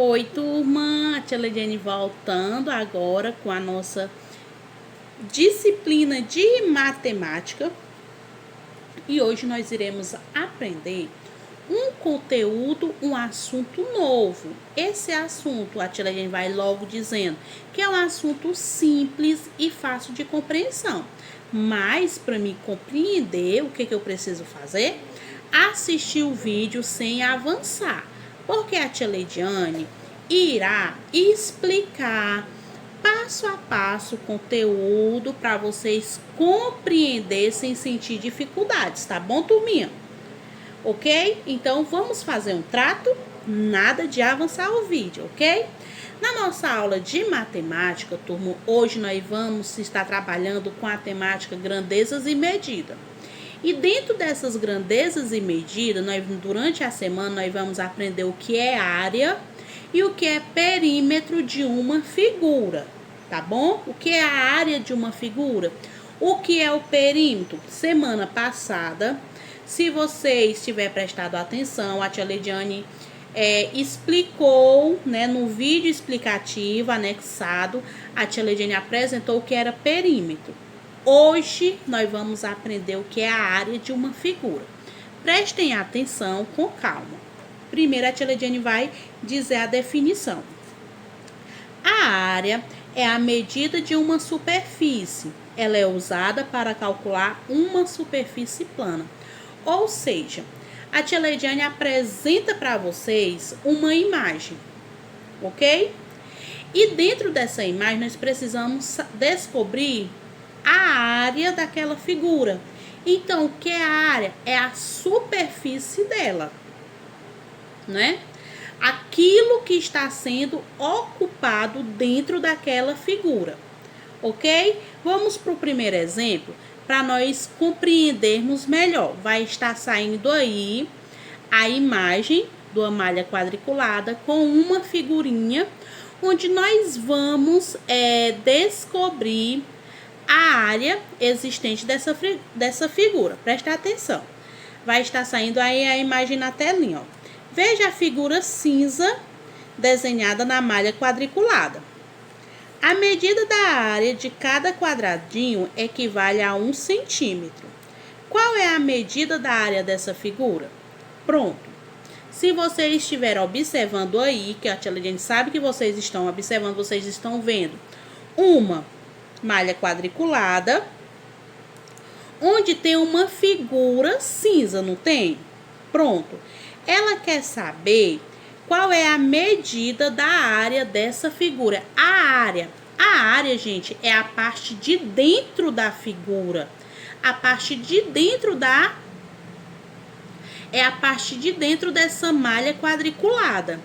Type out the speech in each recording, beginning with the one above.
Oi, turma! A tia Leidiane voltando agora com a nossa disciplina de matemática. E hoje nós iremos aprender um conteúdo, um assunto novo. Esse assunto, a tia Leidiane vai logo dizendo que é um assunto simples e fácil de compreensão. Mas, para me compreender, o que eu preciso fazer? Assistir o vídeo sem avançar. Porque a tia Leidiane irá explicar passo a passo o conteúdo para vocês compreender sem sentir dificuldades, tá bom, turminha? Ok? Então, vamos fazer um trato? Nada de avançar o vídeo, ok? Na nossa aula de matemática, turma, hoje nós vamos estar trabalhando com a temática grandezas e medida. E dentro dessas grandezas e medidas, durante a semana, nós vamos aprender o que é área e o que é perímetro de uma figura, tá bom? O que é a área de uma figura? O que é o perímetro? Semana passada, se vocês tiverem prestado atenção, a tia Leidiane explicou, né, no vídeo explicativo anexado, a tia Leidiane apresentou o que era perímetro. Hoje nós vamos aprender o que é a área de uma figura. Prestem atenção com calma. Primeiro a tia Leidiane vai dizer a definição. A área é a medida de uma superfície. Ela é usada para calcular uma superfície plana. Ou seja, a tia Leidiane apresenta para vocês uma imagem, ok? E dentro dessa imagem nós precisamos descobrir a área daquela figura. Então, o que é a área? É a superfície dela, né? Aquilo que está sendo ocupado dentro daquela figura, ok? Vamos para o primeiro exemplo, para nós compreendermos melhor. Vai estar saindo aí a imagem de uma malha quadriculada com uma figurinha, onde nós vamos descobrir a área existente dessa figura. Presta atenção. Vai estar saindo aí a imagem na telinha, ó. Veja a figura cinza desenhada na malha quadriculada. A medida da área de cada quadradinho equivale a 1 centímetro. Qual é a medida da área dessa figura? Pronto. Se vocês estiverem observando aí, que a tia Leidiane sabe que vocês estão observando, vocês estão vendo uma malha quadriculada, onde tem uma figura cinza, não tem? Pronto. Ela quer saber qual é a medida da área dessa figura. A área, gente, é a parte de dentro da figura. A parte de dentro é a parte de dentro dessa malha quadriculada.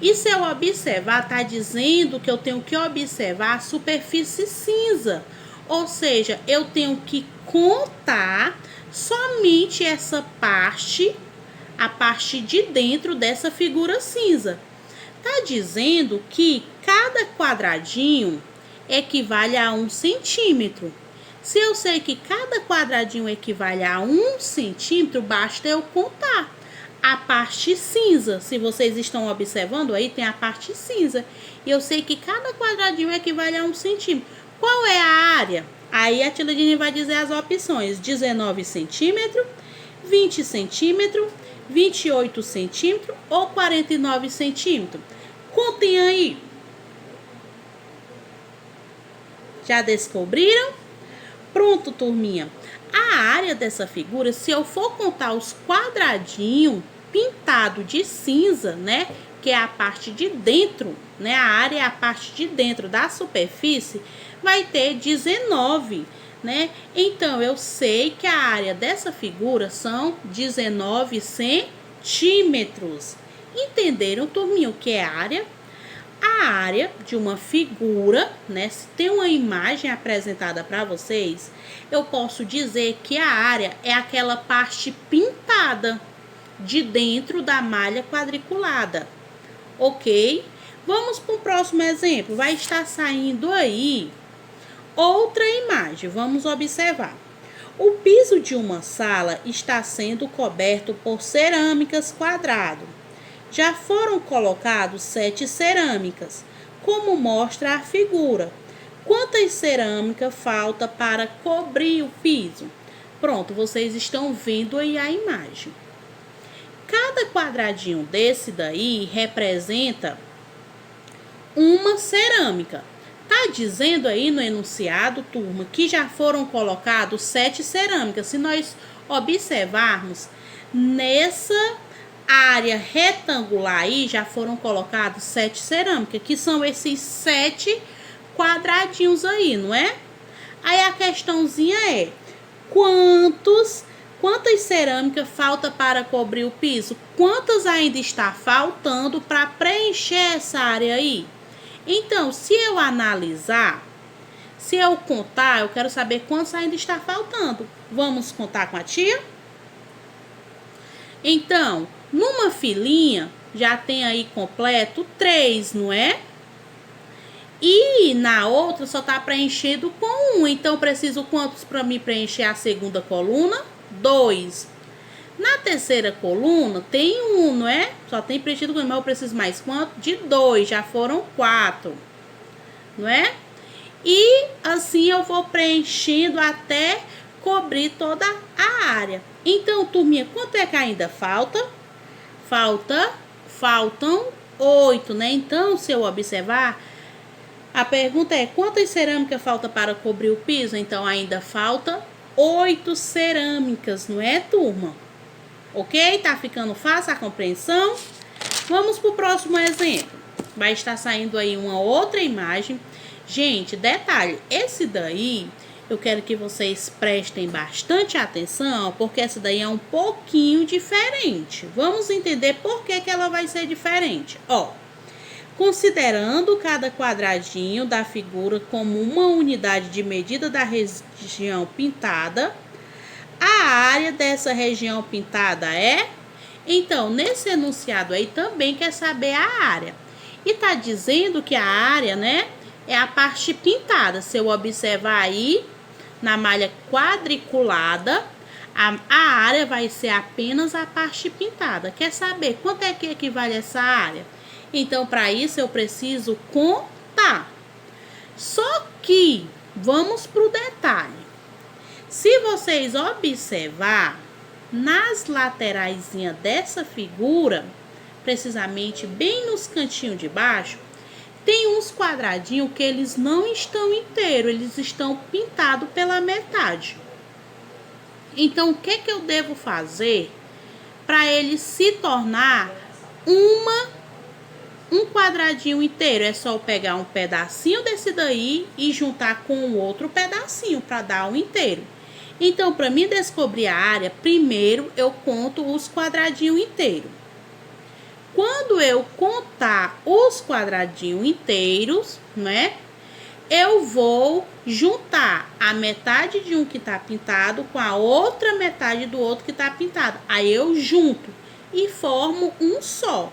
E se eu observar, tá dizendo que eu tenho que observar a superfície cinza. Ou seja, eu tenho que contar somente essa parte, a parte de dentro dessa figura cinza. Tá dizendo que cada quadradinho equivale a 1 centímetro. Se eu sei que cada quadradinho equivale a 1 centímetro, basta eu contar a parte cinza. Se vocês estão observando aí, tem a parte cinza. E eu sei que cada quadradinho equivale a 1 centímetro. Qual é a área? Aí a tia Leidiane vai dizer as opções: 19 centímetros, 20 centímetros, 28 centímetros ou 49 centímetros. Contem aí. Já descobriram? Pronto, turminha. A área dessa figura, se eu for contar os quadradinhos pintado de cinza, né, que é a parte de dentro, né, a área é a parte de dentro da superfície, vai ter 19, né? Então, eu sei que a área dessa figura são 19 centímetros. Entenderam, turminha, o que é área? A área de uma figura, né? Se tem uma imagem apresentada para vocês, eu posso dizer que a área é aquela parte pintada de dentro da malha quadriculada, ok? Vamos para o próximo exemplo. Vai estar saindo aí outra imagem. Vamos observar. O piso de uma sala está sendo coberto por cerâmicas quadrado. já foram colocados 7 cerâmicas, como mostra a figura. Quantas cerâmicas falta para cobrir o piso? Pronto, vocês estão vendo aí a imagem. Cada quadradinho desse daí representa uma cerâmica. Tá dizendo aí no enunciado, turma, que já foram colocados 7 cerâmicas. Se nós observarmos, nessa área retangular aí já foram colocados 7 cerâmicas, que são esses 7 quadradinhos aí, não é? Aí a questãozinha é, quantas cerâmicas falta para cobrir o piso? Quantas ainda está faltando para preencher essa área aí? Então, se eu analisar, se eu contar, eu quero saber quantos ainda está faltando. Vamos contar com a tia? Então, numa filinha, já tem aí completo 3, não é? E na outra só está preenchido com 1. Então, preciso quantos para me preencher a segunda coluna? 2. Na terceira coluna tem 1, não é? Só tem preenchido com 1, mas eu preciso mais quanto? De 2, já foram 4, não é? E assim eu vou preenchendo até cobrir toda a área. Então, turminha, quanto é que ainda falta? Faltam 8, né? Então, se eu observar, a pergunta é, quantas cerâmicas falta para cobrir o piso? Então, ainda falta 8 cerâmicas, não é, turma? Ok? Tá ficando fácil a compreensão? Vamos para o próximo exemplo. Vai estar saindo aí uma outra imagem. Gente, detalhe, esse daí eu quero que vocês prestem bastante atenção, porque essa daí é um pouquinho diferente. Vamos entender por que ela vai ser diferente. Ó, considerando cada quadradinho da figura como uma unidade de medida da região pintada, a área dessa região pintada é... Então, nesse enunciado aí também quer saber a área. E tá dizendo que a área, né, é a parte pintada. Se eu observar aí, na malha quadriculada, a área vai ser apenas a parte pintada. Quer saber quanto é que equivale essa área? Então, para isso, eu preciso contar. Só que, vamos para o detalhe. Se vocês observar, nas lateraisinhas dessa figura, precisamente bem nos cantinhos de baixo, tem uns quadradinhos que eles não estão inteiros, eles estão pintados pela metade. Então, o que eu devo fazer para ele se tornar um quadradinho inteiro? É só eu pegar um pedacinho desse daí e juntar com o outro pedacinho para dar um inteiro. Então, para mim descobrir a área, primeiro eu conto os quadradinhos inteiros. Quando eu contar os quadradinhos inteiros, né, eu vou juntar a metade de um que tá pintado com a outra metade do outro que tá pintado. Aí eu junto e formo um só.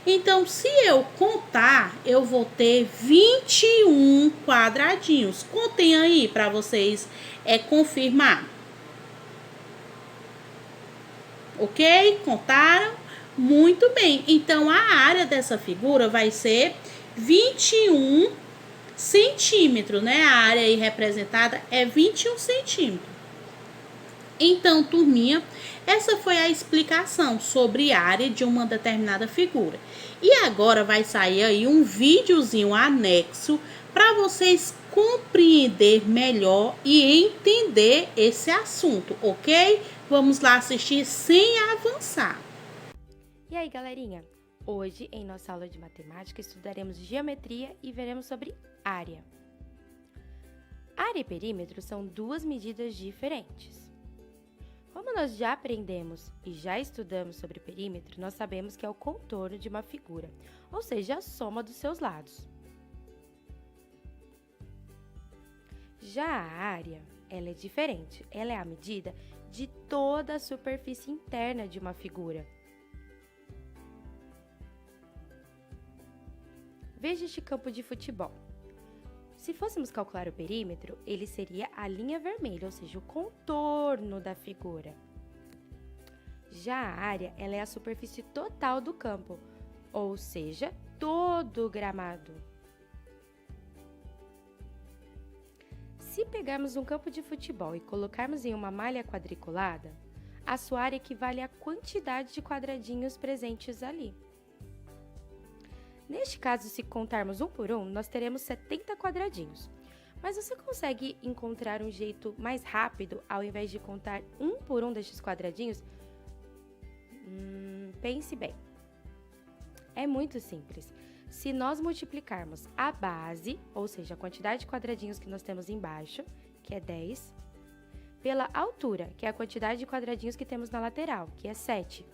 Então, se eu contar, eu vou ter 21 quadradinhos. Contem aí para vocês confirmar. Ok? Contaram? Muito bem. Então, a área dessa figura vai ser 21 centímetros, né? A área aí representada é 21 centímetros. Então, turminha, essa foi a explicação sobre a área de uma determinada figura. E agora vai sair aí um videozinho anexo para vocês compreender melhor e entender esse assunto, ok? Vamos lá assistir sem avançar. E aí, galerinha? Hoje, em nossa aula de matemática, estudaremos geometria e veremos sobre área. Área e perímetro são duas medidas diferentes. Como nós já aprendemos e já estudamos sobre perímetro, nós sabemos que é o contorno de uma figura, ou seja, a soma dos seus lados. Já a área, ela é diferente, ela é a medida de toda a superfície interna de uma figura. Veja este campo de futebol. Se fôssemos calcular o perímetro, ele seria a linha vermelha, ou seja, o contorno da figura. Já a área, ela é a superfície total do campo, ou seja, todo o gramado. Se pegarmos um campo de futebol e colocarmos em uma malha quadriculada, a sua área equivale à quantidade de quadradinhos presentes ali. Neste caso, se contarmos um por um, nós teremos 70 quadradinhos. Mas você consegue encontrar um jeito mais rápido, ao invés de contar um por um destes quadradinhos? Pense bem. É muito simples. Se nós multiplicarmos a base, ou seja, a quantidade de quadradinhos que nós temos embaixo, que é 10, pela altura, que é a quantidade de quadradinhos que temos na lateral, que é 7,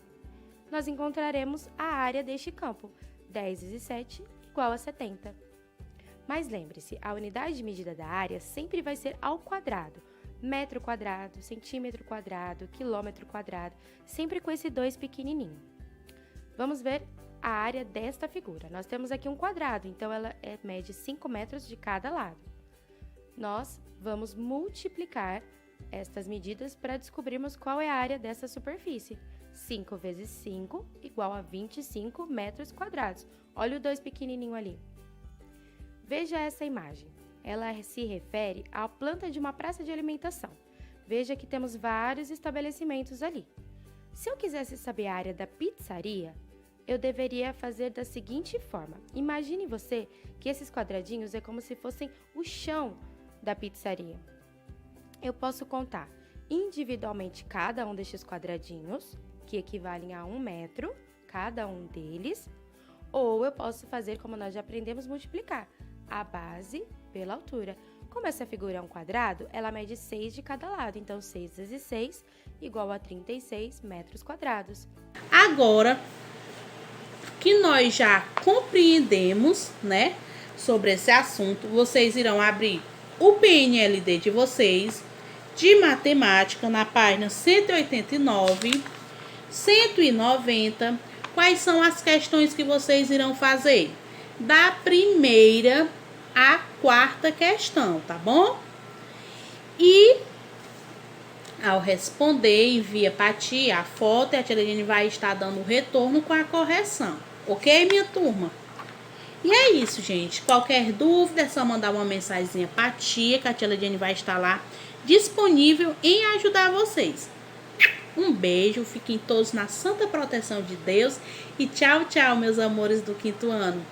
nós encontraremos a área deste campo. 10 vezes 7 igual a 70. Mas lembre-se, a unidade de medida da área sempre vai ser ao quadrado. Metro quadrado, centímetro quadrado, quilômetro quadrado, sempre com esse 2 pequenininho. Vamos ver a área desta figura. Nós temos aqui um quadrado, então ela mede 5 metros de cada lado. Nós vamos multiplicar estas medidas para descobrirmos qual é a área dessa superfície. 5 vezes 5 igual a 25 metros quadrados. Olha o 2 pequenininho ali. Veja essa imagem. Ela se refere à planta de uma praça de alimentação. Veja que temos vários estabelecimentos ali. Se eu quisesse saber a área da pizzaria, eu deveria fazer da seguinte forma. Imagine você que esses quadradinhos é como se fossem o chão da pizzaria. Eu posso contar individualmente cada um destes quadradinhos, que equivalem a 1 metro, cada um deles, ou eu posso fazer como nós já aprendemos, multiplicar a base pela altura. Como essa figura é um quadrado, ela mede 6 de cada lado, então 6 vezes 6 igual a 36 metros quadrados. Agora que nós já compreendemos, né, sobre esse assunto, vocês irão abrir o PNLD de vocês de matemática na página 189, 190. Quais são as questões que vocês irão fazer? Da primeira à quarta questão, tá bom? E ao responder, envia para a tia a foto e a tia Lediane vai estar dando o retorno com a correção. Ok, minha turma? E é isso, gente. Qualquer dúvida é só mandar uma mensagenzinha para a tia, que a tia Lediane vai estar lá disponível em ajudar vocês. Um beijo, fiquem todos na santa proteção de Deus e tchau, tchau, meus amores do 5º ano.